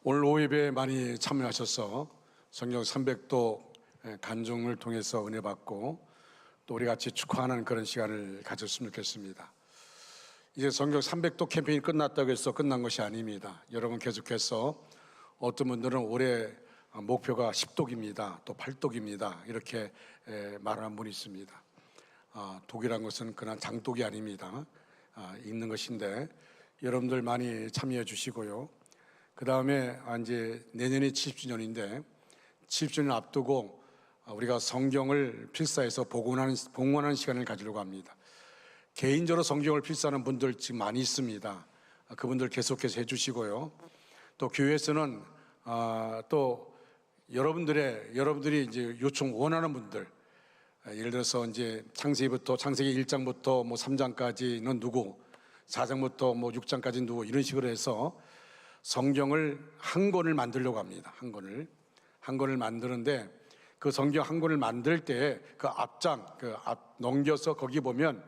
오늘 오후 예배에 많이 참여하셔서 성경 300도 간증을 통해서 은혜 받고 또 우리 같이 축하하는 그런 시간을 가졌으면 좋겠습니다. 이제 성경 300도 캠페인이 끝났다고 해서 끝난 것이 아닙니다. 여러분 계속해서 어떤 분들은 올해 목표가 10독입니다. 또 8독입니다. 이렇게 말하는 분이 있습니다. 독이란 것은 그냥 장독이 아닙니다. 읽는 것인데 여러분들 많이 참여해 주시고요. 그 다음에 이제 내년이 70주년인데 70주년 앞두고 우리가 성경을 필사해서 봉헌하는 시간을 가지려고 합니다. 개인적으로 성경을 필사하는 분들 지금 많이 있습니다. 그분들 계속해서 해주시고요. 또 교회에서는 또 여러분들이 이제 요청 원하는 분들, 예를 들어서 이제 창세기 1장부터 뭐 3장까지는 누구, 4장부터 뭐 6장까지는 누구, 이런 식으로 해서 성경을 한 권을 만들려고 합니다. 한 권을 만드는데 그 성경 한 권을 만들 때 그 앞장, 넘겨서 거기 보면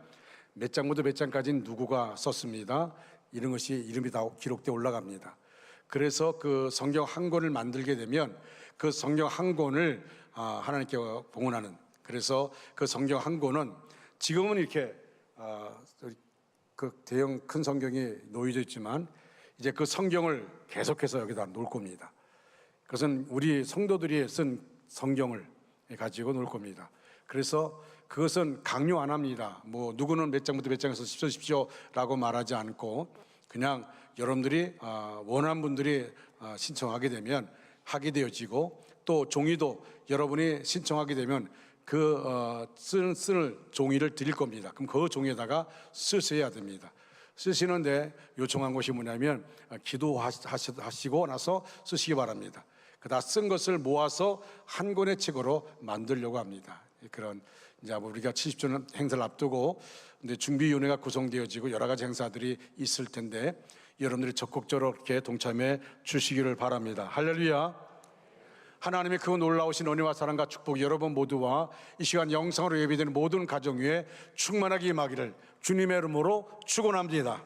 몇 장부터 몇 장까지는 누구가 썼습니다. 이런 것이 이름이 다 기록되어 올라갑니다. 그래서 그 성경 한 권을 만들게 되면 그 성경 한 권을 하나님께 봉헌하는, 그래서 그 성경 한 권은 지금은 이렇게 그 대형 큰 성경이 놓여져 있지만 이제 그 성경을 계속해서 여기다 놓을 겁니다. 그것은 우리 성도들이 쓴 성경을 가지고 놓을 겁니다. 그래서 그것은 강요 안 합니다. 뭐 누구는 몇 장부터 몇 장에서 십시오라고 말하지 않고 그냥 여러분들이 원하는 분들이 신청하게 되면 하게 되어지고, 또 종이도 여러분이 신청하게 되면 그 쓸 종이를 드릴 겁니다. 그럼 그 종이에다가 쓰셔야 됩니다. 쓰시는데 요청한 것이 뭐냐면 기도하시고 나서 쓰시기 바랍니다. 다 쓴 것을 모아서 한 권의 책으로 만들려고 합니다. 그런 이제 우리가 70주년 행사를 앞두고 이제 준비위원회가 구성되어지고 여러 가지 행사들이 있을 텐데 여러분들이 적극적으로 이렇게 동참해 주시기를 바랍니다. 할렐루야. 하나님의 그 놀라우신 은혜와 사랑과 축복이 여러분 모두와 이 시간 영상으로 예배되는 모든 가정 위에 충만하게 임하기를 주님의 이름으로 축원합니다.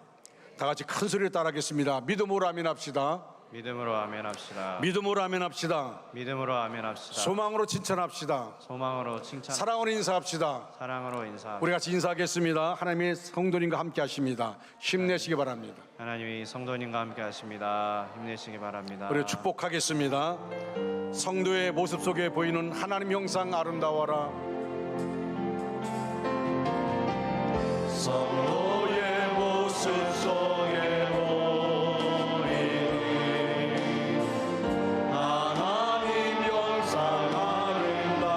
다 같이 큰 소리를 따라하겠습니다. 믿음으로 아멘합시다. 믿음으로 아멘합시다. 믿음으로 아멘합시다. 믿음으로 아멘합시다. 소망으로 칭찬합시다. 소망으로 칭찬. 사랑으로 인사합시다. 사랑으로 인사. 우리 같이 인사하겠습니다. 하나님이 성도님과 함께 하십니다. 힘내시기 바랍니다. 하나님이 성도님과 함께 하십니다. 힘내시기 바랍니다. 우리 축복하겠습니다. 성도의 모습 속에 보이는 하나님 형상 아름다워라. 성도의 모습 속에 보이는 하나님 형상 아름다워라.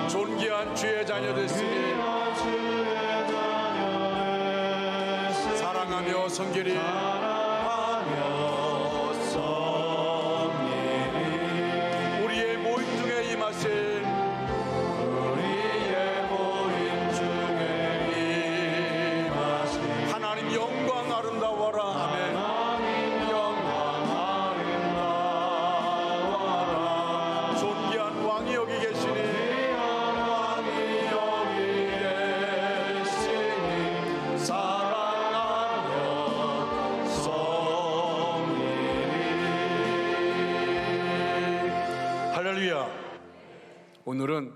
존귀한 주의 자녀 됐으니 사랑하며 성결히 우리의 모임 중에 임하신 하나님 영광 아름다워라. 아멘. 하나님 영광 아름다워라. 존귀한 왕이 여기 계시니 왕이 여기 계시니 사랑하며 섬기리. 할렐루야. 오늘은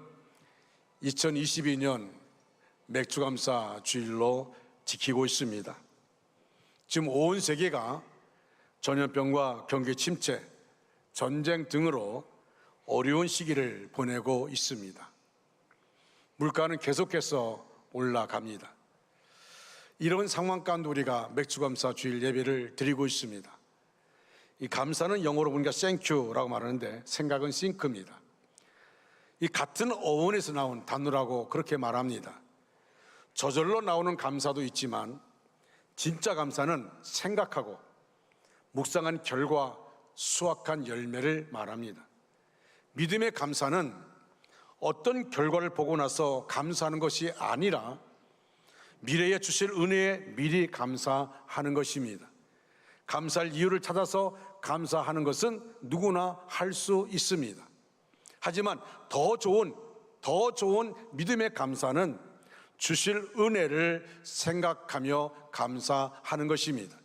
2022년 맥주감사 주일로 지키고 있습니다. 지금 온 세계가 전염병과 경기 침체, 전쟁 등으로 어려운 시기를 보내고 있습니다. 물가는 계속해서 올라갑니다. 이런 상황 가운데 우리가 맥주감사 주일 예배를 드리고 있습니다. 이 감사는 영어로 보니까 땡큐라고 말하는데 생각은 싱크입니다. 이 같은 어원에서 나온 단어라고 그렇게 말합니다. 저절로 나오는 감사도 있지만 진짜 감사는 생각하고 묵상한 결과 수확한 열매를 말합니다. 믿음의 감사는 어떤 결과를 보고 나서 감사하는 것이 아니라 미래에 주실 은혜에 미리 감사하는 것입니다. 감사할 이유를 찾아서 감사하는 것은 누구나 할 수 있습니다. 하지만 더 좋은 믿음의 감사는 주실 은혜를 생각하며 감사하는 것입니다.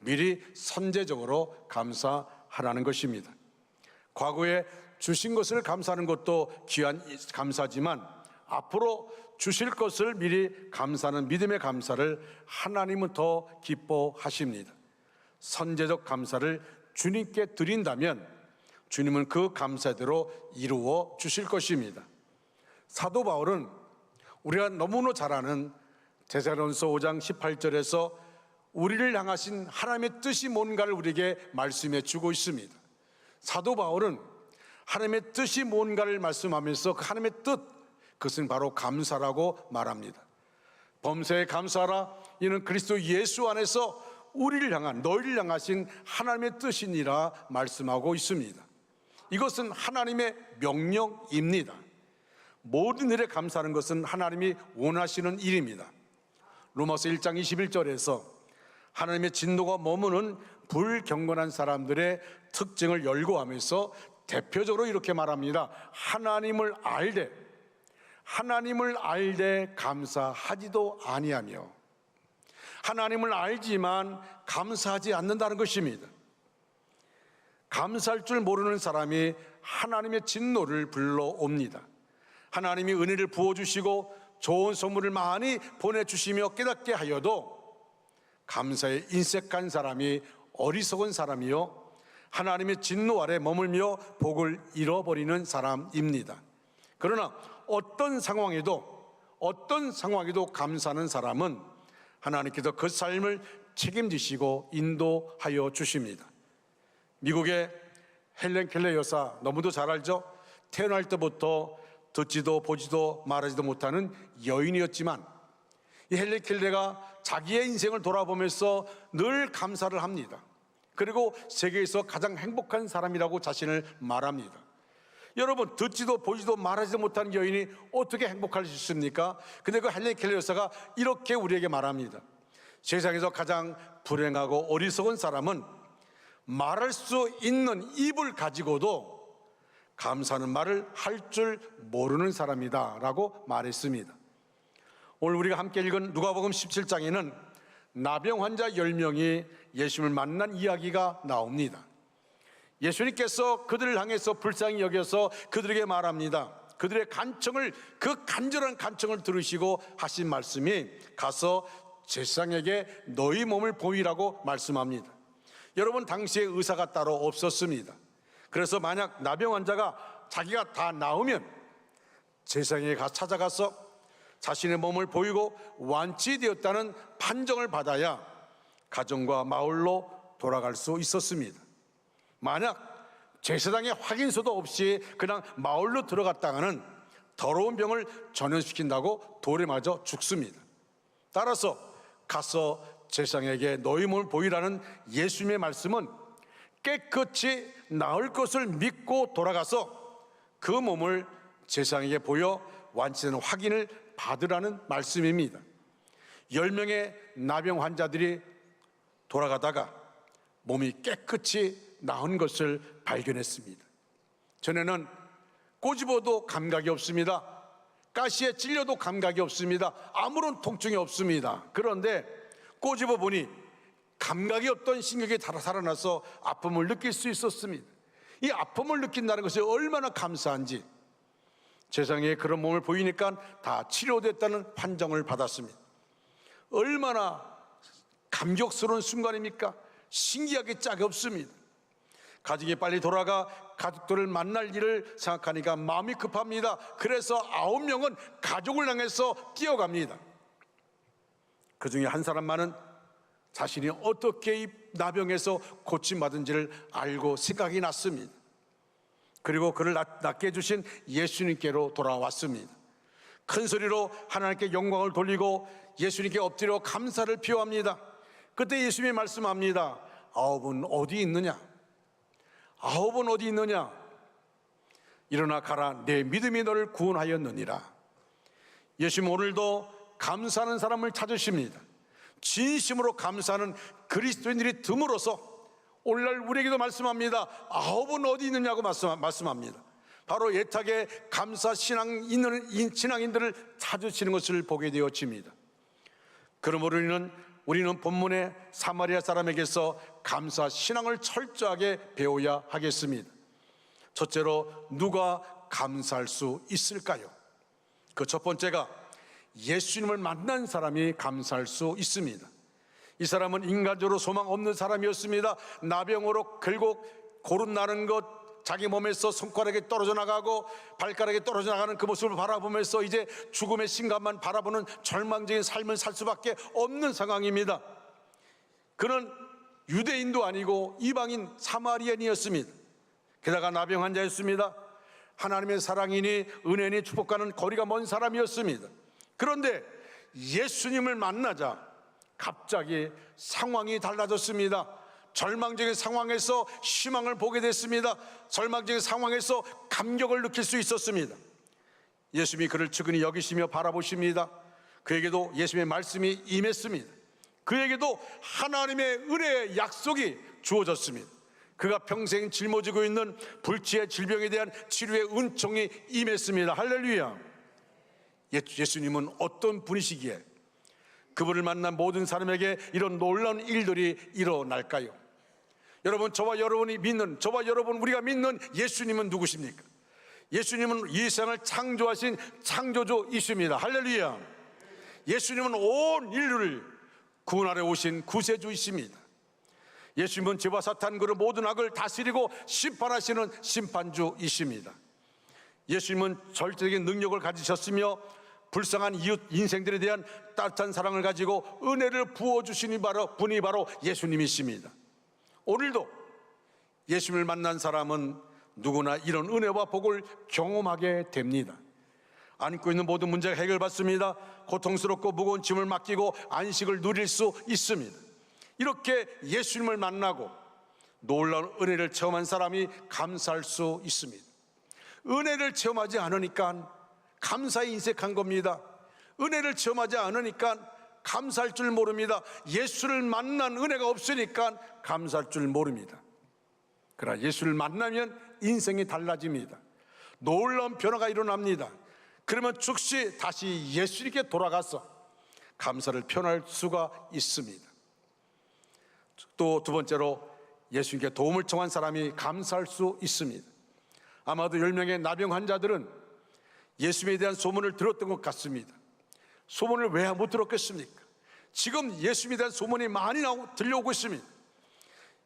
미리 선제적으로 감사하라는 것입니다. 과거에 주신 것을 감사하는 것도 귀한 감사지만 앞으로 주실 것을 미리 감사하는 믿음의 감사를 하나님은 더 기뻐하십니다. 선제적 감사를 주님께 드린다면 주님은 그 감사대로 이루어 주실 것입니다. 사도 바울은 우리가 너무나 잘 아는 데살로니가서 5장 18절에서 우리를 향하신 하나님의 뜻이 뭔가를 우리에게 말씀해 주고 있습니다. 사도 바울은 하나님의 뜻이 뭔가를 말씀하면서 그 하나님의 뜻, 그것은 바로 감사라고 말합니다. 범사에 감사하라. 이는 그리스도 예수 안에서 우리를 향한, 너희를 향하신 하나님의 뜻이니라 말씀하고 있습니다. 이것은 하나님의 명령입니다. 모든 일에 감사하는 것은 하나님이 원하시는 일입니다. 로마서 1장 21절에서 하나님의 진노가 머무는 불경건한 사람들의 특징을 열거하면서 대표적으로 이렇게 말합니다. 하나님을 알되 감사하지도 아니하며, 하나님을 알지만 감사하지 않는다는 것입니다. 감사할 줄 모르는 사람이 하나님의 진노를 불러옵니다. 하나님이 은혜를 부어주시고 좋은 선물을 많이 보내주시며 깨닫게 하여도 감사에 인색한 사람이 어리석은 사람이요 하나님의 진노 아래 머물며 복을 잃어버리는 사람입니다. 그러나 어떤 상황에도 감사하는 사람은 하나님께서 그 삶을 책임지시고 인도하여 주십니다. 미국의 헬렌 켈러 여사, 너무도 잘 알죠? 태어날 때부터 듣지도 보지도 말하지도 못하는 여인이었지만 이 헬렌 켈러가 자기의 인생을 돌아보면서 늘 감사를 합니다. 그리고 세계에서 가장 행복한 사람이라고 자신을 말합니다. 여러분, 듣지도 보지도 말하지도 못하는 여인이 어떻게 행복할 수 있습니까? 근데 그 헬렌 켈러 여사가 이렇게 우리에게 말합니다. 세상에서 가장 불행하고 어리석은 사람은 말할 수 있는 입을 가지고도 감사하는 말을 할 줄 모르는 사람이다 라고 말했습니다. 오늘 우리가 함께 읽은 누가복음 17장에는 나병 환자 10명이 예수님을 만난 이야기가 나옵니다. 예수님께서 그들을 향해서 불쌍히 여겨서 그들에게 말합니다. 그들의 그 간절한 간청을 들으시고 하신 말씀이 가서 제사장에게 너희 몸을 보이라고 말씀합니다. 여러분, 당시에 의사가 따로 없었습니다. 그래서 만약 나병 환자가 자기가 다 나으면 제사장에게 찾아가서 자신의 몸을 보이고 완치되었다는 판정을 받아야 가정과 마을로 돌아갈 수 있었습니다. 만약 제사장의 확인서도 없이 그냥 마을로 들어갔다가는 더러운 병을 전염시킨다고 돌에 맞아 죽습니다. 따라서 가서 제사장에게 너희 몸을 보이라는 예수님의 말씀은 깨끗이 나을 것을 믿고 돌아가서 그 몸을 제사장에게 보여 완치되는 확인을 받으라는 말씀입니다. 10명의 나병 환자들이 돌아가다가 몸이 깨끗이 나은 것을 발견했습니다. 전에는 꼬집어도 감각이 없습니다. 가시에 찔려도 감각이 없습니다. 아무런 통증이 없습니다. 그런데 꼬집어 보니 감각이 없던 신경이 살아나서 아픔을 느낄 수 있었습니다. 이 아픔을 느낀다는 것이 얼마나 감사한지 세상에 그런 몸을 보이니까 다 치료됐다는 판정을 받았습니다. 얼마나 감격스러운 순간입니까? 신기하게 짝이 없습니다. 가족이 빨리 돌아가 가족들을 만날 일을 생각하니까 마음이 급합니다. 그래서 9명은 가족을 향해서 뛰어갑니다. 그 중에 한 사람만은 자신이 어떻게 이 나병에서 고침받은지를 알고 생각이 났습니다. 그리고 그를 낫게 해주신 예수님께로 돌아왔습니다. 큰 소리로 하나님께 영광을 돌리고 예수님께 엎드려 감사를 표합니다. 그때 예수님이 말씀합니다. 9은 어디 있느냐? 9은 어디 있느냐? 일어나 가라, 내 믿음이 너를 구원하였느니라. 예수님 오늘도 감사하는 사람을 찾으십니다. 진심으로 감사하는 그리스도인들이 드물어서 오늘날 우리에게도 말씀합니다. 9은 어디 있느냐고 말씀합니다. 바로 애타게 감사 신앙인들을 찾으시는 것을 보게 되어집니다. 그러므로 우리는 우리는 본문의 사마리아 사람에게서 감사 신앙을 철저하게 배워야 하겠습니다. 첫째로, 누가 감사할 수 있을까요? 그 첫 번째가 예수님을 만난 사람이 감사할 수 있습니다. 이 사람은 인간적으로 소망 없는 사람이었습니다. 나병으로 결국 고름나는 것, 자기 몸에서 손가락이 떨어져 나가고 발가락이 떨어져 나가는 그 모습을 바라보면서 이제 죽음의 심각만 바라보는 절망적인 삶을 살 수밖에 없는 상황입니다. 그는 유대인도 아니고 이방인 사마리아인이었습니다. 게다가 나병 환자였습니다. 하나님의 사랑이니 은혜니 축복과는 거리가 먼 사람이었습니다. 그런데 예수님을 만나자 갑자기 상황이 달라졌습니다. 절망적인 상황에서 희망을 보게 됐습니다. 절망적인 상황에서 감격을 느낄 수 있었습니다. 예수님이 그를 측은히 여기시며 바라보십니다. 그에게도 예수님의 말씀이 임했습니다. 그에게도 하나님의 은혜의 약속이 주어졌습니다. 그가 평생 짊어지고 있는 불치의 질병에 대한 치료의 은총이 임했습니다. 할렐루야. 예수님은 어떤 분이시기에 그분을 만난 모든 사람에게 이런 놀라운 일들이 일어날까요? 여러분, 저와 여러분이 믿는, 저와 여러분 우리가 믿는 예수님은 누구십니까? 예수님은 이 세상을 창조하신 창조주이십니다. 할렐루야. 예수님은 온 인류를 구원하러 오신 구세주이십니다. 예수님은 죄와 사탄 그 모든 악을 다스리고 심판하시는 심판주이십니다. 예수님은 절대적인 능력을 가지셨으며 불쌍한 이웃 인생들에 대한 따뜻한 사랑을 가지고 은혜를 부어주시니 분이 바로 예수님이십니다. 오늘도 예수님을 만난 사람은 누구나 이런 은혜와 복을 경험하게 됩니다. 안고 있는 모든 문제가 해결받습니다. 고통스럽고 무거운 짐을 맡기고 안식을 누릴 수 있습니다. 이렇게 예수님을 만나고 놀라운 은혜를 체험한 사람이 감사할 수 있습니다. 은혜를 체험하지 않으니까 감사에 인색한 겁니다. 은혜를 체험하지 않으니까 감사할 줄 모릅니다. 예수를 만난 은혜가 없으니까 감사할 줄 모릅니다. 그러나 예수를 만나면 인생이 달라집니다. 놀라운 변화가 일어납니다. 그러면 즉시 다시 예수님께 돌아가서 감사를 표현할 수가 있습니다. 또 두 번째로, 예수님께 도움을 청한 사람이 감사할 수 있습니다. 아마도 10명의 나병 환자들은 예수님에 대한 소문을 들었던 것 같습니다. 소문을 왜 못 들었겠습니까? 지금 예수님에 대한 소문이 많이 들려오고 있습니다.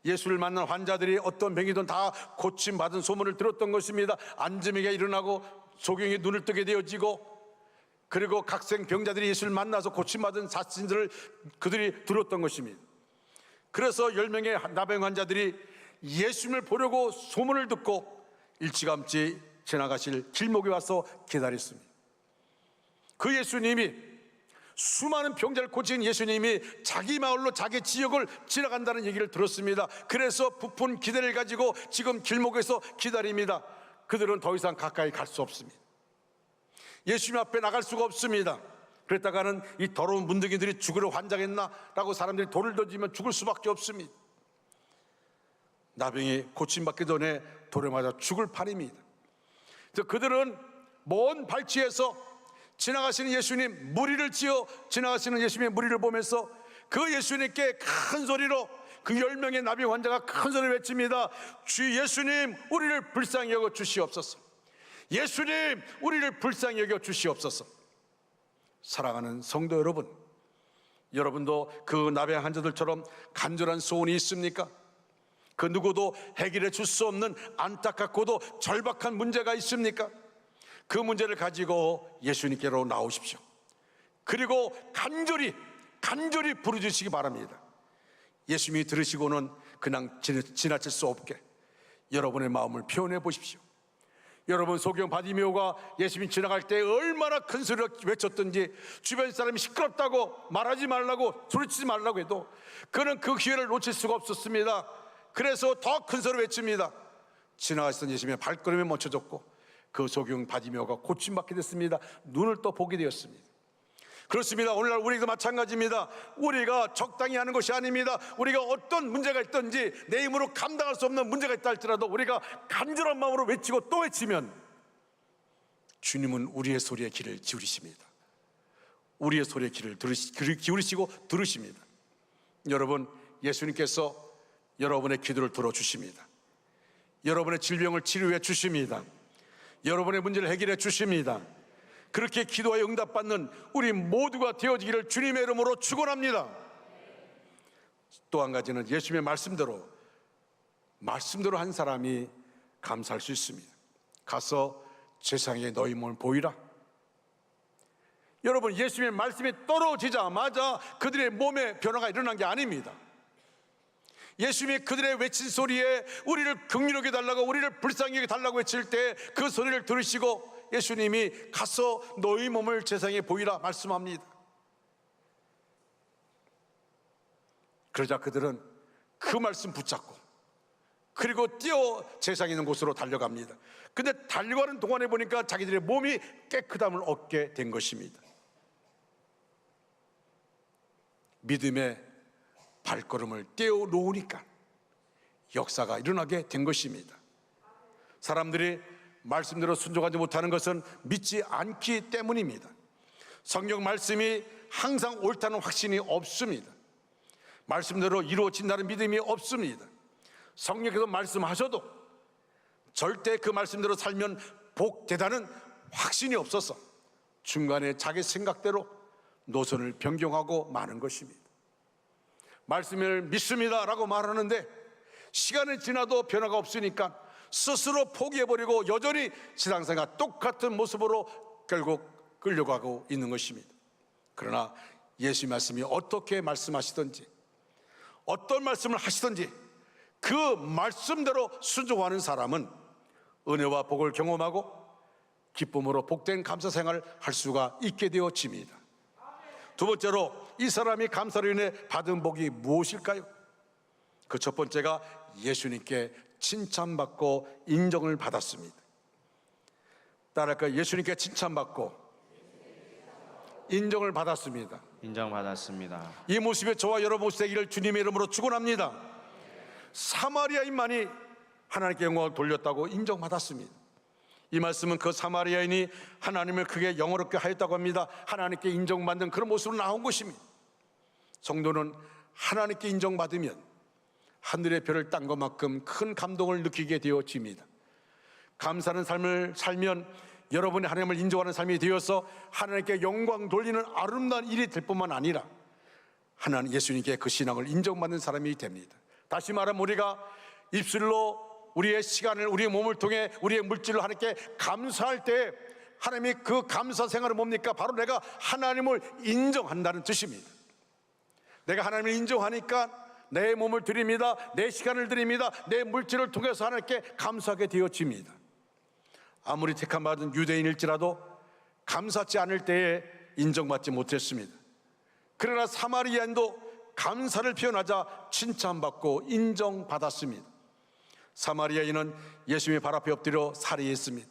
예수를 만난 환자들이 어떤 병이든 다 고침받은 소문을 들었던 것입니다. 안지미가 일어나고 소경이 눈을 뜨게 되어지고, 그리고 각생 병자들이 예수를 만나서 고침받은 사진들을 그들이 들었던 것입니다. 그래서 10명의 나병 환자들이 예수님을 보려고 소문을 듣고 일찌감치 지나가실 길목에 와서 기다렸습니다. 그 예수님이, 수많은 병자를 고친 예수님이 자기 마을로, 자기 지역을 지나간다는 얘기를 들었습니다. 그래서 부푼 기대를 가지고 지금 길목에서 기다립니다. 그들은 더 이상 가까이 갈 수 없습니다. 예수님 앞에 나갈 수가 없습니다. 그랬다가는 이 더러운 문둥이들이 죽으려 환장했나라고 사람들이 돌을 던지면 죽을 수밖에 없습니다. 나병이 고침받기 전에 돌에 맞아 죽을 판입니다. 그들은 먼 발치에서 지나가시는 예수님, 무리를 지어 지나가시는 예수님의 무리를 보면서 그 예수님께 큰 소리로, 그 10명의 나병 환자가 큰 소리를 외칩니다. 주 예수님, 우리를 불쌍히 여겨 주시옵소서. 예수님, 우리를 불쌍히 여겨 주시옵소서. 사랑하는 성도 여러분, 여러분도 그 나병 환자들처럼 간절한 소원이 있습니까? 그 누구도 해결해 줄 수 없는 안타깝고도 절박한 문제가 있습니까? 그 문제를 가지고 예수님께로 나오십시오. 그리고 간절히 부르짖으시기 바랍니다. 예수님이 들으시고는 그냥 지나칠 수 없게 여러분의 마음을 표현해 보십시오. 여러분, 소경 바디메오가 예수님이 지나갈 때 얼마나 큰 소리로 외쳤던지, 주변 사람이 시끄럽다고 말하지 말라고, 소리치지 말라고 해도 그는 그 기회를 놓칠 수가 없었습니다. 그래서 더 큰 소리로 외칩니다. 지나가시던 예수님의 발걸음이 멈춰졌고 그 소경 바디메오가 고침받게 됐습니다. 눈을 또 보게 되었습니다. 그렇습니다. 오늘날 우리도 마찬가지입니다. 우리가 적당히 하는 것이 아닙니다. 우리가 어떤 문제가 있든지, 내 힘으로 감당할 수 없는 문제가 있다 할지라도 우리가 간절한 마음으로 외치고 또 외치면 주님은 우리의 소리에 귀를 기울이십니다. 우리의 소리에 귀를 기울이시고 들으십니다. 여러분, 예수님께서 여러분의 기도를 들어주십니다. 여러분의 질병을 치료해 주십니다. 여러분의 문제를 해결해 주십니다. 그렇게 기도하여 응답받는 우리 모두가 되어지기를 주님의 이름으로 축원합니다. 또 한 가지는 예수님의 말씀대로 한 사람이 감사할 수 있습니다. 가서 세상에 너희 몸을 보이라. 여러분, 예수님의 말씀이 떨어지자마자 그들의 몸에 변화가 일어난 게 아닙니다. 예수님이 그들의 외친 소리에 우리를 긍휼하게 달라고, 우리를 불쌍히 여겨 달라고 외칠 때 그 소리를 들으시고 예수님이 가서 너희 몸을 세상에 보이라 말씀합니다. 그러자 그들은 그 말씀 붙잡고 그리고 뛰어 세상에 있는 곳으로 달려갑니다. 근데 달려가는 동안에 보니까 자기들의 몸이 깨끗함을 얻게 된 것입니다. 믿음의 발걸음을 떼어 놓으니까 역사가 일어나게 된 것입니다. 사람들이 말씀대로 순종하지 못하는 것은 믿지 않기 때문입니다. 성경 말씀이 항상 옳다는 확신이 없습니다. 말씀대로 이루어진다는 믿음이 없습니다. 성령께서 말씀하셔도 절대 그 말씀대로 살면 복되다는 확신이 없어서 중간에 자기 생각대로 노선을 변경하고 마는 것입니다. 말씀을 믿습니다라고 말하는데 시간이 지나도 변화가 없으니까 스스로 포기해버리고 여전히 신앙생활과 똑같은 모습으로 결국 끌려가고 있는 것입니다. 그러나 예수 말씀이 어떻게 말씀하시든지 어떤 말씀을 하시든지 그 말씀대로 순종하는 사람은 은혜와 복을 경험하고 기쁨으로 복된 감사 생활을 할 수가 있게 되어집니다. 두 번째로 이 사람이 감사로 인해 받은 복이 무엇일까요? 그 첫 번째가 예수님께 칭찬받고 인정을 받았습니다. 따라할까요? 예수님께 칭찬받고 인정을 받았습니다. 인정받았습니다. 이 모습에 저와 여러분 모습 되기를 주님의 이름으로 축원합니다. 사마리아인만이 하나님께 영광을 돌렸다고 인정받았습니다. 이 말씀은 그 사마리아인이 하나님을 크게 영어롭게 하였다고 합니다. 하나님께 인정받는 그런 모습으로 나온 것입니다. 성도는 하나님께 인정받으면 하늘의 별을 딴 것만큼 큰 감동을 느끼게 되어집니다. 감사하는 삶을 살면 여러분이 하나님을 인정하는 삶이 되어서 하나님께 영광 돌리는 아름다운 일이 될 뿐만 아니라 하나님 예수님께 그 신앙을 인정받는 사람이 됩니다. 다시 말하면 우리가 입술로 우리의 시간을, 우리의 몸을 통해 우리의 물질로 하나님께 감사할 때 하나님이 그 감사 생활은 뭡니까? 바로 내가 하나님을 인정한다는 뜻입니다. 내가 하나님을 인정하니까 내 몸을 드립니다, 내 시간을 드립니다, 내 물질을 통해서 하나님께 감사하게 되어집니다. 아무리 택함받은 유대인일지라도 감사치 않을 때에 인정받지 못했습니다. 그러나 사마리아인도 감사를 표현하자 칭찬받고 인정받았습니다. 사마리아인은 예수님의 발 앞에 엎드려 살해했습니다.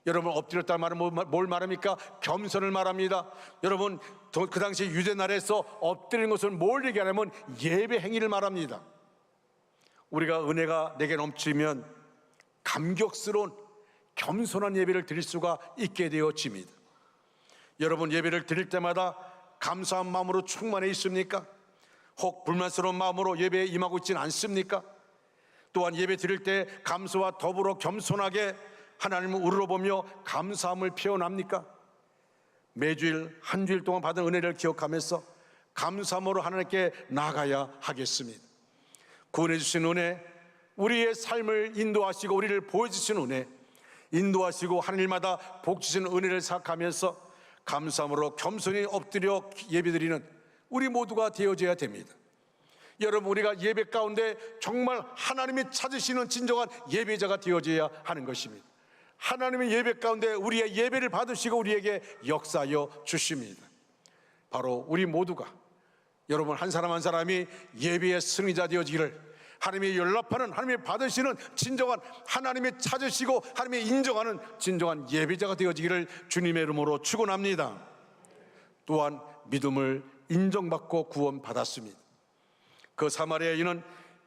여러분, 엎드렸다는 말은 뭘 말합니까? 겸손을 말합니다. 여러분, 그 당시 유대 나라에서 엎드리는 것을 뭘 얘기하냐면 예배 행위를 말합니다. 우리가 은혜가 내게 넘치면 감격스러운 겸손한 예배를 드릴 수가 있게 되어집니다. 여러분, 예배를 드릴 때마다 감사한 마음으로 충만해 있습니까? 혹 불만스러운 마음으로 예배에 임하고 있지는 않습니까? 또한 예배 드릴 때 감사와 더불어 겸손하게 하나님을 우러러보며 감사함을 표현합니까? 매주일 한 주일 동안 받은 은혜를 기억하면서 감사함으로 하나님께 나아가야 하겠습니다. 구원해 주신 은혜, 우리의 삶을 인도하시고 우리를 보여주신 은혜, 인도하시고 하늘마다 복 주시는 은혜를 생각하면서 감사함으로 겸손히 엎드려 예배드리는 우리 모두가 되어져야 됩니다. 여러분, 우리가 예배 가운데 정말 하나님이 찾으시는 진정한 예배자가 되어져야 하는 것입니다. 하나님의 예배 가운데 우리의 예배를 받으시고 우리에게 역사하여 주십니다. 바로 우리 모두가, 여러분 한 사람 한 사람이 예배의 승리자 되어지기를, 하나님이 연락하는, 하나님이 받으시는 진정한, 하나님이 찾으시고 하나님이 인정하는 진정한 예배자가 되어지기를 주님의 이름으로 축원합니다. 또한 믿음을 인정받고 구원받았습니다. 그 사마리아인은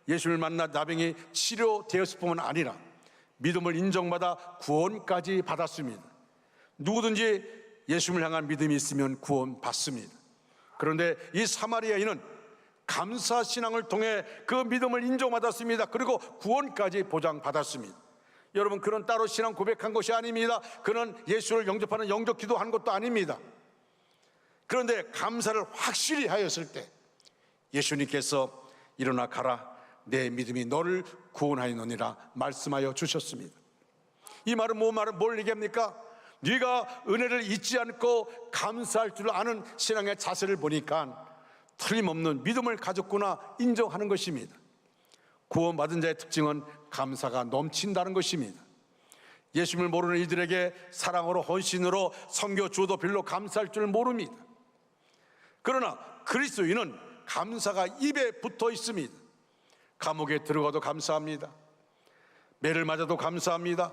예수를 만나 나병이 치료되었을 뿐만 아니라 믿음을 인정받아 구원까지 받았습니다. 누구든지 예수를 향한 믿음이 있으면 구원받습니다. 그런데 이 사마리아인은 감사 신앙을 통해 그 믿음을 인정받았습니다. 그리고 구원까지 보장받았습니다. 여러분, 그는 따로 신앙 고백한 것이 아닙니다. 그는 예수를 영접하는 영접 기도한 것도 아닙니다. 그런데 감사를 확실히 하였을 때 예수님께서 일어나 가라, 내 믿음이 너를 구원하였느니라 말씀하여 주셨습니다. 이 말은 뭘 얘기합니까? 네가 은혜를 잊지 않고 감사할 줄 아는 신앙의 자세를 보니까 틀림없는 믿음을 가졌구나 인정하는 것입니다. 구원받은 자의 특징은 감사가 넘친다는 것입니다. 예수님을 모르는 이들에게 사랑으로 헌신으로 섬겨 주어도 별로 감사할 줄 모릅니다. 그러나 그리스도인은 감사가 입에 붙어 있습니다. 감옥에 들어가도 감사합니다. 매를 맞아도 감사합니다.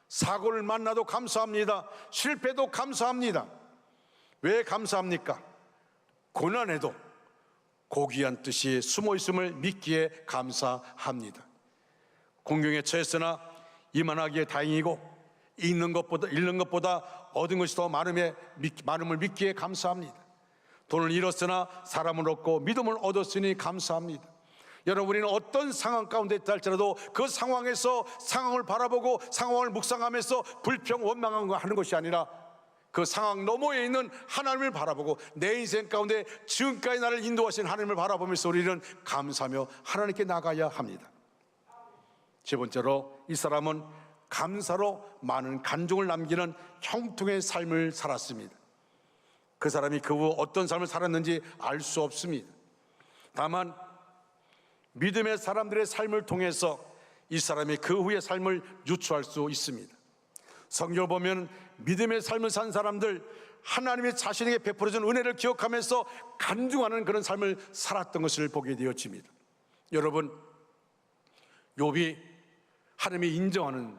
사고를 만나도 감사합니다. 실패도 감사합니다. 왜 감사합니까? 고난에도 고귀한 뜻이 숨어 있음을 믿기에 감사합니다. 공경에 처했으나 이만하기에 다행이고 잃는 것보다 얻은 것이 더 많음을 믿기에 감사합니다. 돈을 잃었으나 사람을 얻고 믿음을 얻었으니 감사합니다. 여러분, 우리는 어떤 상황 가운데 있다 할지라도 그 상황에서 상황을 바라보고 상황을 묵상하면서 불평 원망하는 것이 아니라 그 상황 너머에 있는 하나님을 바라보고 내 인생 가운데 지금까지 나를 인도하신 하나님을 바라보면서 우리는 감사하며 하나님께 나가야 합니다. 세 번째로, 이 사람은 감사로 많은 간증을 남기는 형통의 삶을 살았습니다. 그 사람이 그 후 어떤 삶을 살았는지 알 수 없습니다. 다만 믿음의 사람들의 삶을 통해서 이 사람이 그 후의 삶을 유추할 수 있습니다. 성경을 보면 믿음의 삶을 산 사람들, 하나님의 자신에게 베풀어준 은혜를 기억하면서 간증하는 그런 삶을 살았던 것을 보게 되어집니다. 여러분, 욥이 하나님이 인정하는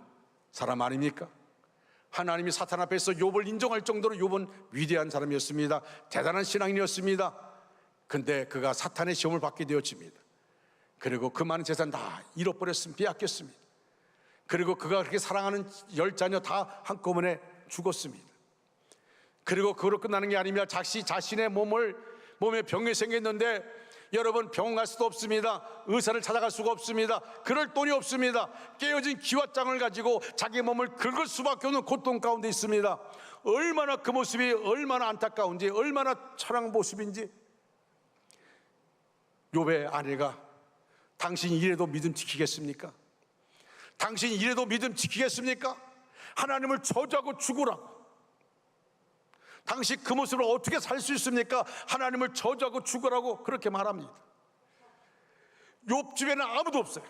사람 아닙니까? 하나님이 사탄 앞에서 욥을 인정할 정도로 욥은 위대한 사람이었습니다. 대단한 신앙인이었습니다. 근데 그가 사탄의 시험을 받게 되어집니다. 그리고 그 많은 재산 다 잃어버렸습니다. 빼앗겼습니다. 그리고 그가 그렇게 사랑하는 10자녀 다 한꺼번에 죽었습니다. 그리고 그걸로 끝나는 게 아니라 자신의 몸에 병이 생겼는데, 여러분, 병원 갈 수도 없습니다. 의사를 찾아갈 수가 없습니다. 그럴 돈이 없습니다. 깨어진 기왓장을 가지고 자기 몸을 긁을 수밖에 없는 고통 가운데 있습니다. 얼마나 그 모습이 얼마나 안타까운지, 얼마나 처량한 모습인지. 욥의 아내가 당신이 이래도 믿음 지키겠습니까? 당신이 이래도 믿음 지키겠습니까? 하나님을 저주하고 죽으라고. 당신 그 모습으로 어떻게 살 수 있습니까? 하나님을 저주하고 죽으라고 그렇게 말합니다. 욥 주변에는 아무도 없어요.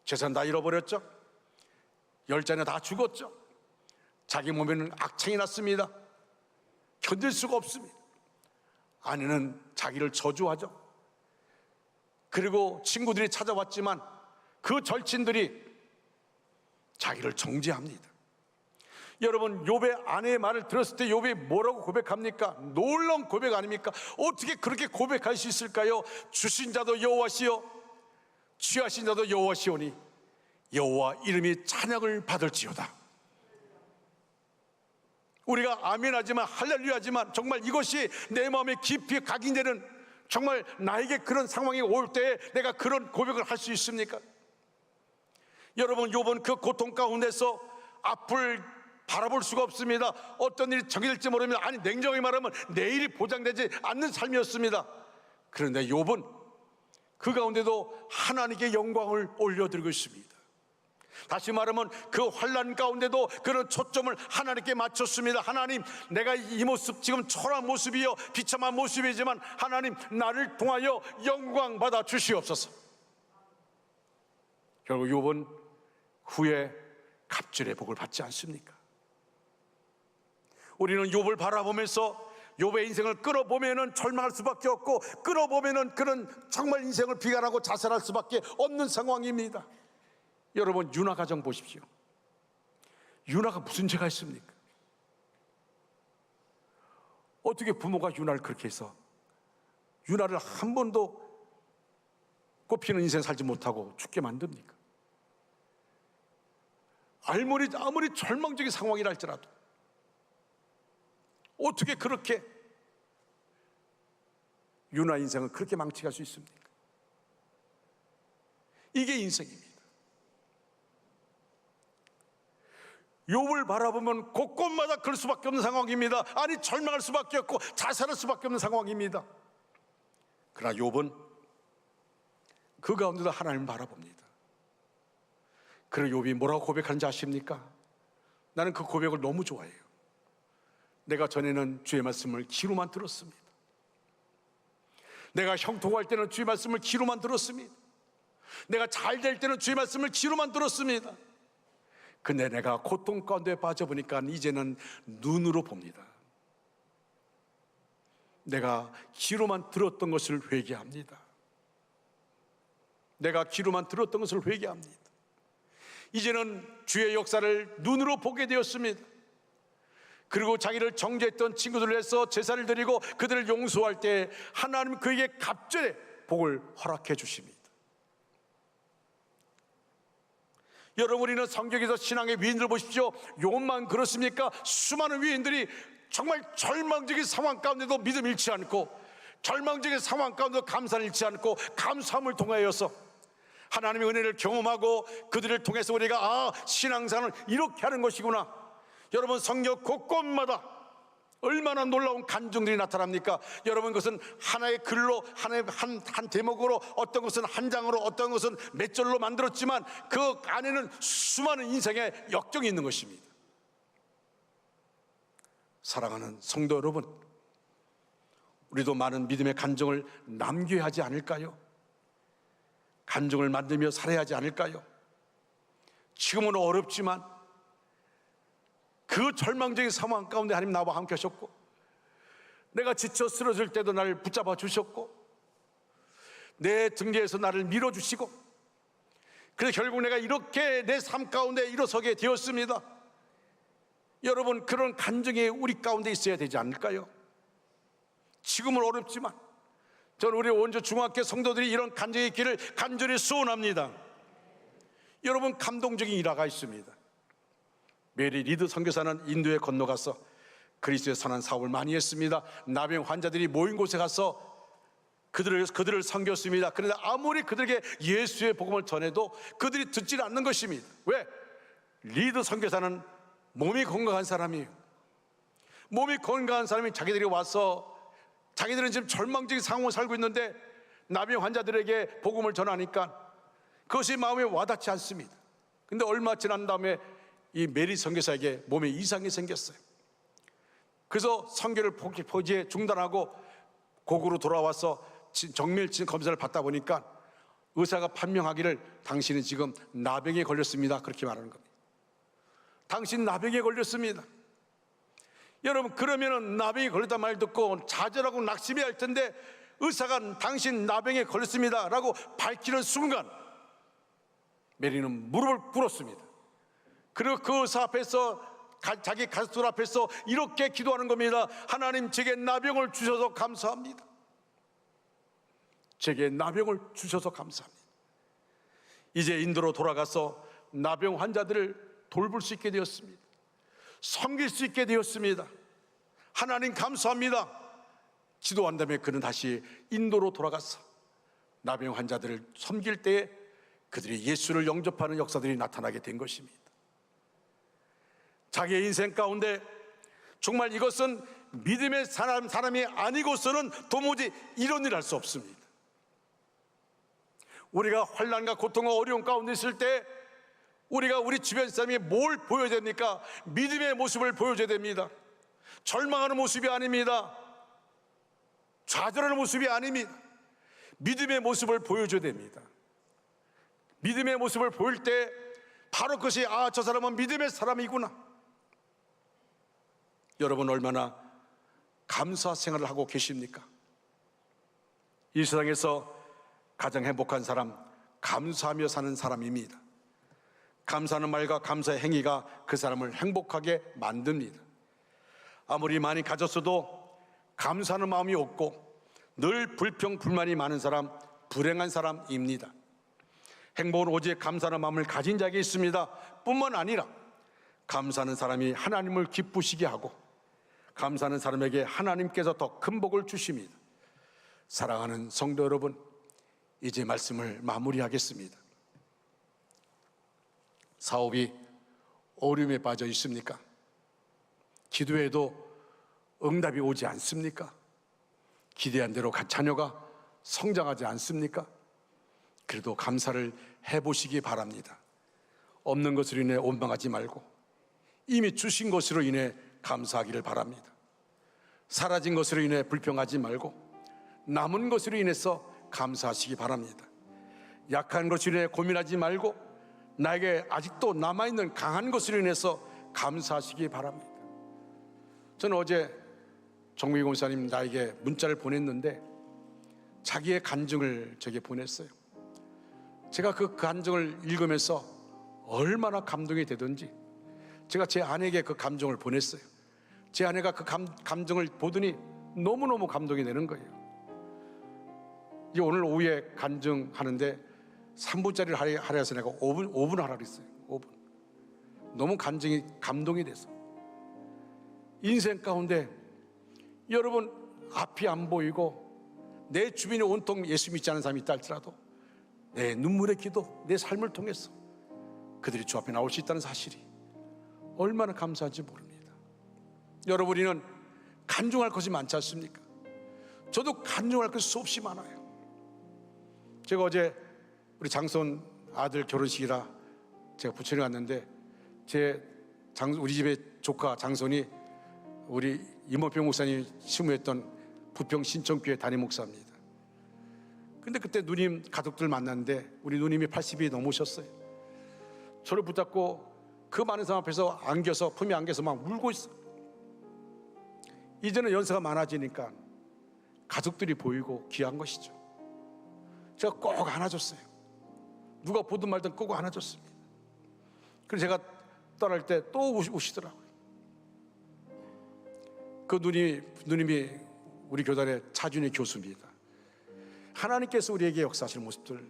재산 다 잃어버렸죠. 10자녀 다 죽었죠. 자기 몸에는 악창이 났습니다. 견딜 수가 없습니다. 아내는 자기를 저주하죠. 그리고 친구들이 찾아왔지만 그 절친들이 자기를 정죄합니다. 여러분, 욥의 아내의 말을 들었을 때 욥이 뭐라고 고백합니까? 놀라운 고백 아닙니까? 어떻게 그렇게 고백할 수 있을까요? 주신 자도 여호와시요 취하신 자도 여호와시오니 여호와 이름이 찬양을 받을지어다. 우리가 아멘하지만, 할렐루야지만 정말 이것이 내 마음에 깊이 각인되는, 정말 나에게 그런 상황이 올 때 내가 그런 고백을 할 수 있습니까? 여러분, 욥은 그 고통 가운데서 앞을 바라볼 수가 없습니다. 어떤 일이 정해질지 모르면, 아니 냉정히 말하면 내일이 보장되지 않는 삶이었습니다. 그런데 욥은 그 가운데도 하나님께 영광을 올려드리고 있습니다. 다시 말하면 그 환난 가운데도 그런 초점을 하나님께 맞췄습니다. 하나님, 내가 이 모습, 지금 초라한 모습이요 비참한 모습이지만 하나님, 나를 통하여 영광 받아 주시옵소서. 결국 욥은 후에 갑절의 복을 받지 않습니까? 우리는 욥을 바라보면서 욥의 인생을 끌어보면은 절망할 수밖에 없고, 끌어보면은 그런 정말 인생을 비관하고 자살할 수밖에 없는 상황입니다. 여러분, 유나 가정 보십시오. 유나가 무슨 죄가 있습니까? 어떻게 부모가 유나를 그렇게 해서 유나를 한 번도 꽃피는 인생 살지 못하고 죽게 만듭니까? 아무리 절망적인 상황이라 할지라도 어떻게 그렇게 유나 인생은 그렇게 망치갈 수 있습니까? 이게 인생입니다. 욥을 바라보면 곳곳마다 그럴 수밖에 없는 상황입니다. 아니, 절망할 수밖에 없고 자살할 수밖에 없는 상황입니다. 그러나 욥은 그 가운데도 하나님을 바라봅니다. 그리고 욥이 뭐라고 고백하는지 아십니까? 나는 그 고백을 너무 좋아해요. 내가 전에는 주의 말씀을 귀로만 들었습니다. 내가 형통할 때는 주의 말씀을 귀로만 들었습니다. 내가 잘 될 때는 주의 말씀을 귀로만 들었습니다. 근데 내가 고통 가운데 빠져보니까 이제는 눈으로 봅니다. 내가 귀로만 들었던 것을 회개합니다. 내가 귀로만 들었던 것을 회개합니다. 이제는 주의 역사를 눈으로 보게 되었습니다. 그리고 자기를 정죄했던 친구들을 위해서 제사를 드리고 그들을 용서할 때 하나님 그에게 갑절의 복을 허락해 주십니다. 여러분, 우리는 성경에서 신앙의 위인들 보십시오. 욥만 그렇습니까? 수많은 위인들이 정말 절망적인 상황 가운데도 믿음 잃지 않고, 절망적인 상황 가운데도 감사를 잃지 않고, 감사함을 통하여서 하나님의 은혜를 경험하고 그들을 통해서 우리가 신앙생활은 이렇게 하는 것이구나. 여러분, 성경 곳곳마다 얼마나 놀라운 간증들이 나타납니까? 여러분, 그것은 하나의 글로, 한 대목으로, 어떤 것은 한 장으로, 어떤 것은 몇 절로 만들었지만 그 안에는 수많은 인생의 역정이 있는 것입니다. 사랑하는 성도 여러분, 우리도 많은 믿음의 간증을 남겨야 하지 않을까요? 간증을 만들며 살아야 하지 않을까요? 지금은 어렵지만 그 절망적인 상황 가운데 하나님 나와 함께 하셨고, 내가 지쳐 쓰러질 때도 나를 붙잡아 주셨고, 내 등 뒤에서 나를 밀어주시고, 그래서 결국 내가 이렇게 내 삶 가운데 일어서게 되었습니다. 여러분, 그런 간증이 우리 가운데 있어야 되지 않을까요? 지금은 어렵지만 저는 우리 원주 중학교 성도들이 이런 간증이 있기를 간절히 소원합니다. 여러분, 감동적인 일화가 있습니다. 메리 리드 선교사는 인도에 건너가서 그리스도의 선한 사업을 많이 했습니다. 나병 환자들이 모인 곳에 가서 그들을 섬겼습니다. 그런데 아무리 그들에게 예수의 복음을 전해도 그들이 듣지 않는 것입니다. 왜? 리드 선교사는 몸이 건강한 사람이에요. 몸이 건강한 사람이 자기들이 와서, 자기들은 지금 절망적인 상황을 살고 있는데 나병 환자들에게 복음을 전하니까 그것이 마음에 와닿지 않습니다. 근데 얼마 지난 다음에 이 메리 선교사에게 몸에 이상이 생겼어요. 그래서 선교를 포기에 중단하고 고국으로 돌아와서 정밀 검사를 받다 보니까 의사가 판명하기를 당신은 지금 나병에 걸렸습니다. 그렇게 말하는 겁니다. 당신 나병에 걸렸습니다. 여러분, 그러면은 나병에 걸렸단 말 듣고 좌절하고 낙심해야 할 텐데 의사가 당신 나병에 걸렸습니다 라고 밝히는 순간 메리는 무릎을 꿇었습니다. 그리고 그 의사 앞에서, 자기 가족들 앞에서 이렇게 기도하는 겁니다. 하나님, 제게 나병을 주셔서 감사합니다. 제게 나병을 주셔서 감사합니다. 이제 인도로 돌아가서 나병 환자들을 돌볼 수 있게 되었습니다. 섬길 수 있게 되었습니다. 하나님 감사합니다. 기도한 다음에 그는 다시 인도로 돌아가서 나병 환자들을 섬길 때에 그들이 예수를 영접하는 역사들이 나타나게 된 것입니다. 자기의 인생 가운데 정말 이것은 믿음의 사람이 아니고서는 도무지 이런 일을 할 수 없습니다. 우리가 환난과 고통과 어려움 가운데 있을 때 우리가 우리 주변 사람이 뭘 보여야 됩니까? 믿음의 모습을 보여줘야 됩니다. 절망하는 모습이 아닙니다. 좌절하는 모습이 아닙니다. 믿음의 모습을 보여줘야 됩니다. 믿음의 모습을 보일 때 바로 그것이, 저 사람은 믿음의 사람이구나. 여러분, 얼마나 감사 생활을 하고 계십니까? 이 세상에서 가장 행복한 사람, 감사하며 사는 사람입니다. 감사하는 말과 감사의 행위가 그 사람을 행복하게 만듭니다. 아무리 많이 가졌어도 감사하는 마음이 없고 늘 불평, 불만이 많은 사람, 불행한 사람입니다. 행복은 오직 감사하는 마음을 가진 자에게 있습니다. 뿐만 아니라 감사하는 사람이 하나님을 기쁘시게 하고 감사하는 사람에게 하나님께서 더 큰 복을 주십니다. 사랑하는 성도 여러분, 이제 말씀을 마무리하겠습니다. 사업이 어려움에 빠져 있습니까? 기도해도 응답이 오지 않습니까? 기대한 대로 자녀가 성장하지 않습니까? 그래도 감사를 해보시기 바랍니다. 없는 것으로 인해 원망하지 말고 이미 주신 것으로 인해 감사하기를 바랍니다. 사라진 것으로 인해 불평하지 말고 남은 것으로 인해서 감사하시기 바랍니다. 약한 것으로 인해 고민하지 말고 나에게 아직도 남아있는 강한 것으로 인해서 감사하시기 바랍니다. 저는 어제 정국희 공사님 나에게 문자를 보냈는데 자기의 간증을 제게 보냈어요. 제가 그 간증을 읽으면서 얼마나 감동이 되던지 제가 제 아내에게 그 감정을 보냈어요. 제 아내가 그 감정을 보더니 너무너무 감동이 되는 거예요. 오늘 오후에 간증하는데 3분짜리를 하라 해서 내가 5분 하라 그랬어요. 5분. 너무 감동이 돼서. 인생 가운데 여러분 앞이 안 보이고 내 주변에 온통 예수 믿지 않은 사람이 있다 할지라도 내 눈물의 기도, 내 삶을 통해서 그들이 주 앞에 나올 수 있다는 사실이 얼마나 감사한지 모릅니다. 여러분이는 간증할 것이 많지 않습니까? 저도 간증할 것이 수없이 많아요. 제가 어제 우리 장손 아들 결혼식이라 제가 부천에 갔는데 우리 집의 조카 장손이 우리 임원평 목사님 시무했던 부평 신천교회 담임 목사입니다. 근데 그때 누님 가족들 만났는데 우리 누님이 80이 넘으셨어요. 저를 붙잡고 그 많은 사람 앞에서 품에 안겨서 막 울고 있어. 이제는 연세가 많아지니까 가족들이 보이고 귀한 것이죠. 제가 꼭 안아줬어요. 누가 보든 말든 꼭 안아줬습니다. 그래서 제가 떠날 때 또 우시더라고요. 그 누님이 우리 교단의 차준희 교수입니다. 하나님께서 우리에게 역사하시는 모습들,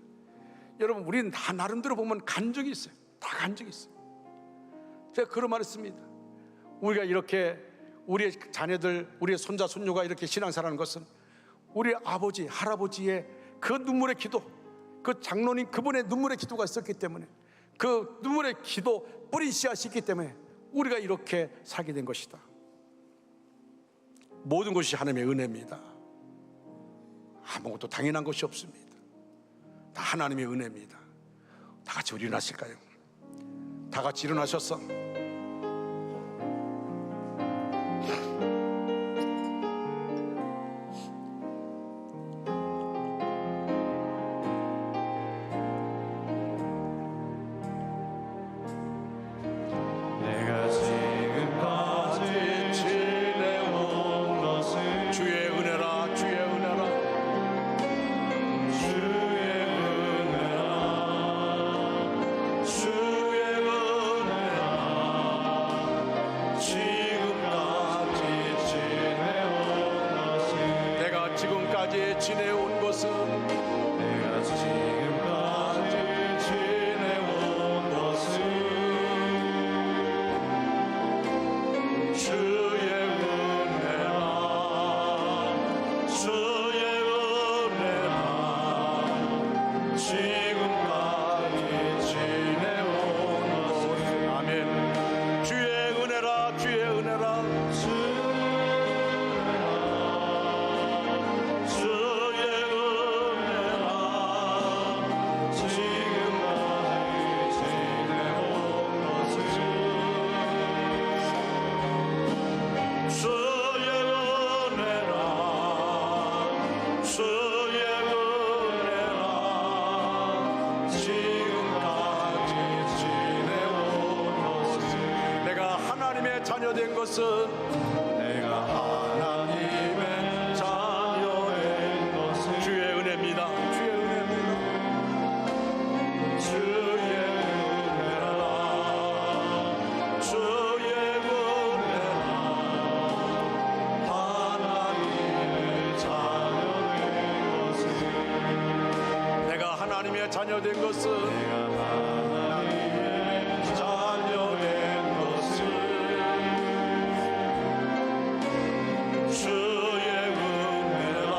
여러분 우리는 다 나름대로 보면 간증이 있어요. 다 간증이 있어요. 제가 그런 말 했습니다. 우리가 이렇게 우리의 자녀들, 우리의 손자 손녀가 이렇게 신앙생활하는 것은 우리 아버지 할아버지의 그 눈물의 기도, 그 장로님 그분의 눈물의 기도가 있었기 때문에, 그 눈물의 기도 뿌린 씨앗이 있기 때문에 우리가 이렇게 살게 된 것이다. 모든 것이 하나님의 은혜입니다. 아무것도 당연한 것이 없습니다. 다 하나님의 은혜입니다. 다 같이 우리 일어나실까요? 다 같이 일어나셔서 지내온 것은 내가 지금까지 지내온 것은 주의 은혜라 주의 은혜라 지금까지 지내온 것은 아멘. 주의 은혜라 주의 은혜라 자녀된 것은 내가 하나님의 자녀된 것은 주의 은혜입니다. 주의 은혜입니다. 주의 은혜라 주의 은혜라 하나님의 자녀된 것은 내가 하나님의 자녀된 것은 주의 은혜라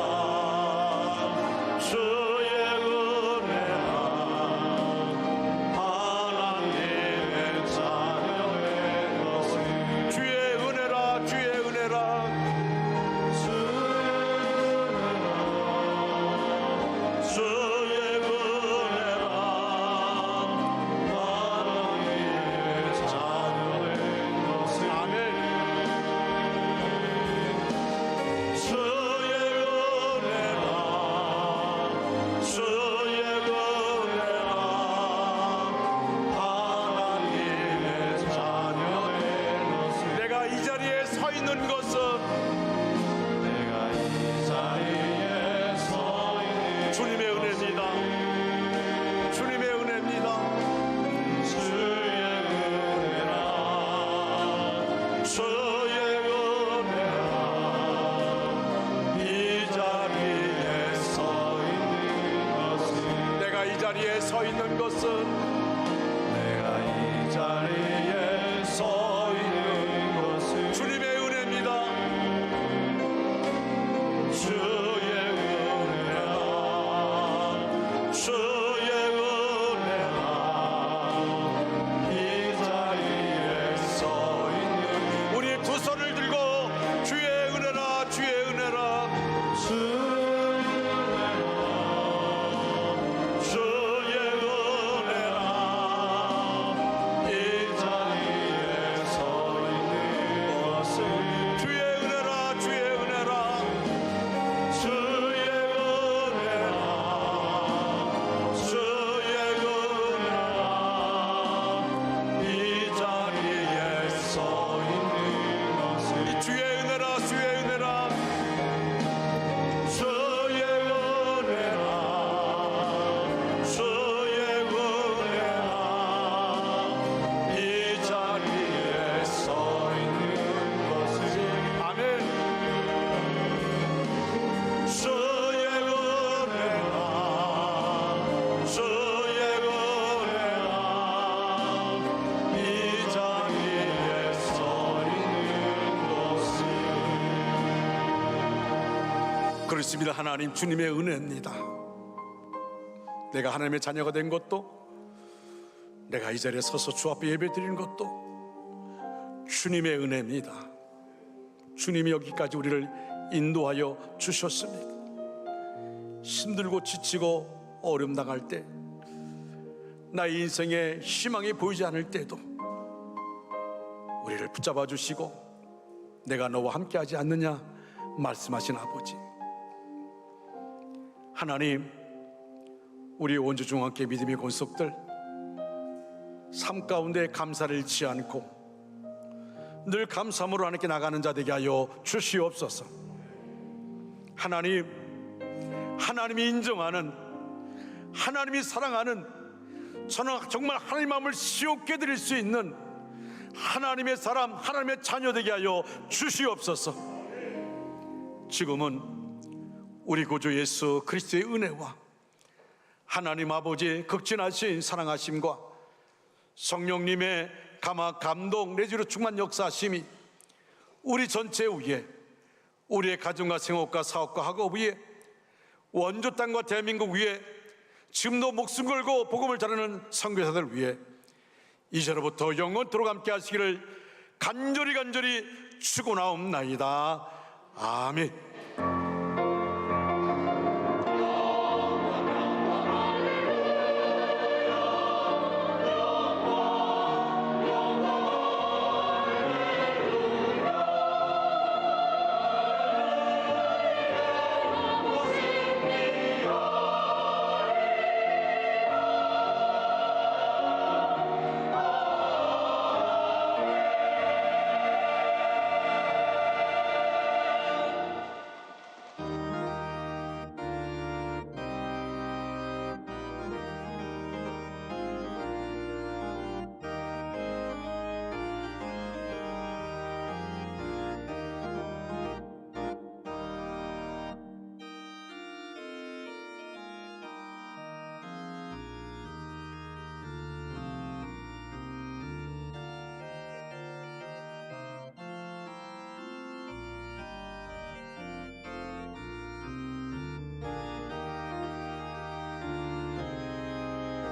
은혜입니다. 주님의 은혜입니다. 주의 은혜라, 주의 은혜라. 이 자리에 서 있는 것은, 내가 이 자리에 서 있는 것은, 내가 이 자리에 서 있는 것은 주님의 은혜입니다. 주의 은혜라, 주의 은혜라. 이 자리에 서 있는 우리 두 손을 들고 주의 은혜라, 주의 은혜라, 주의 은혜라. 이 자리에 서 있는 것은 주의 은혜라, 주의 은혜라, 주의 은혜라, 주의 은혜라. 이 자리에 서 있는 것은 이 주의 은혜라, 주의 은혜라, 주의 은혜라, 주의 은혜라. 이 자리에 서 있는 것은 아멘. 주의 은혜라, 주의 은혜라. 이 자리에 서 있는 것은 그렇습니다. 하나님, 주님의 은혜입니다. 내가 하나님의 자녀가 된 것도, 내가 이 자리에 서서 주 앞에 예배 드리는 것도 주님의 은혜입니다. 주님이 여기까지 우리를 인도하여 주셨습니다. 힘들고 지치고 어려움 당할 때, 나의 인생에 희망이 보이지 않을 때도 우리를 붙잡아 주시고 내가 너와 함께하지 않느냐 말씀하신 아버지 하나님, 우리 원주중앙교회 믿음의 권속들 삶 가운데 감사를 잃지 않고 늘 감사함으로 하나님께 나가는 자 되게 하여 주시옵소서. 하나님, 하나님이 인정하는, 하나님이 사랑하는, 저는 정말 하나님 마음을 시원케 드릴 수 있는 하나님의 사람, 하나님의 자녀 되게 하여 주시옵소서. 지금은 우리 구주 예수 그리스도의 은혜와 하나님 아버지의 극진하신 사랑하심과 성령님의 감동 내주로 충만 역사하심이 우리 전체 위에, 우리의 가정과 생업과 사업과 학업 위에, 원조 땅과 대한민국 위에, 지금도 목숨 걸고 복음을 전하는 선교사들 위에 이제로부터 영원토록 함께 하시기를 간절히 축원하옵나이다. 아멘.